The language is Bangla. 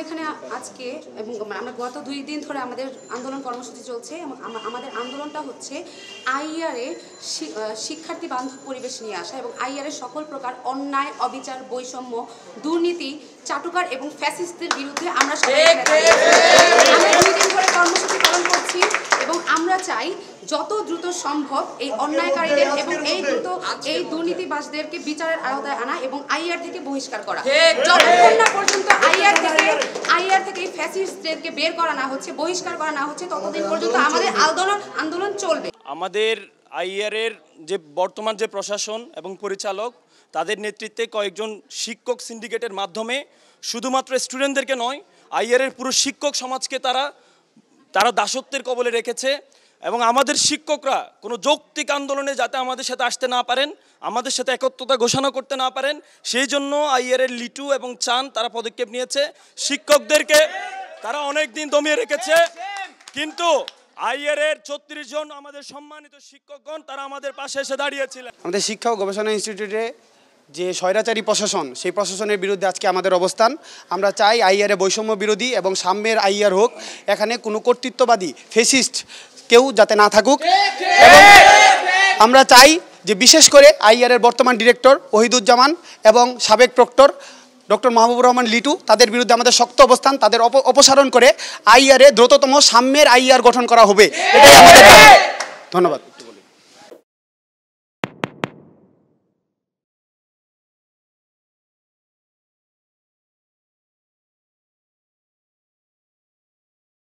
এখানে আজকে এবং আমরা গত 2 দিন ধরে আমাদের আন্দোলন কর্মসূচি চলছে এবং আমাদের আন্দোলনটা হচ্ছে আইআরএ শিক্ষার্থী বান্ধব পরিবেশ নিয়ে আসা এবং আইআরএ সকল প্রকার অন্যায়, অবিচার, বৈষম্য, দুর্নীতি, চাটুকার এবং ফ্যাসিস্টদের বিরুদ্ধে আমরা সবাই 2 দিন ধরে কর্মসূচি পালন করছি এবং আমরা চাই যত দ্রুত সম্ভব এই অন্যায়কারীদের এবং এই দুর্নীতিবাজদেরকে বিচারের আওতায় আনা এবং আইআর থেকে বহিষ্কার করা। যতক্ষণ না পর্যন্ত আইআর থেকে এই ফ্যাসিস্টদেরকে বের করা না হচ্ছে, বহিষ্কার করা না হচ্ছে, ততদিন পর্যন্ত আমাদের আন্দোলন চলবে। আমাদের আইআরের যে বর্তমান যে প্রশাসন এবং পরিচালক তাদের নেতৃত্বে কয়েকজন শিক্ষক সিন্ডিকেটের মাধ্যমে শুধুমাত্র স্টুডেন্টদেরকে নয়, আইআরের পুরো শিক্ষক সমাজকে তারা দাসত্বের কবলে রেখেছে এবং আমাদের শিক্ষকরা কোনো যৌক্তিক আন্দোলনে যাতে আমাদের সাথে আসতে না পারেন, আমাদের সাথে একত্রতা ঘোষণা করতে না পারেন, সেই জন্য আইআরের লিটু এবং চান তারা পদক্ষেপ নিয়েছে। শিক্ষকদেরকে তারা অনেক দিন দমিয়ে রেখেছে, কিন্তু আইআরের 34 জন আমাদের সম্মানিত শিক্ষকগণ তারা আমাদের পাশে এসে দাঁড়িয়েছিলেন। আমাদের শিক্ষা ও গবেষণা ইনস্টিটিউটে যে স্বৈরাচারী প্রশাসন, সেই প্রশাসনের বিরুদ্ধে আজকে আমাদের অবস্থান। আমরা চাই আইআরে বৈষম্য বিরোধী এবং সাম্যের আইআর হোক, এখানে কোনো কর্তৃত্ববাদী ফেসিস্ট কেউ যাতে না থাকুক। এবং আমরা চাই যে বিশেষ করে আইআরের বর্তমান ডিরেক্টর ওহিদুজ্জামান এবং সাবেক প্রক্টর ডক্টর মাহবুবুর রহমান লিটু, তাদের বিরুদ্ধে আমাদের শক্ত অবস্থান, তাদের অপসারণ করে আইআরে দ্রুততম সাম্যের আইআর গঠন করা হবে। এটাই আমাদের। ধন্যবাদ।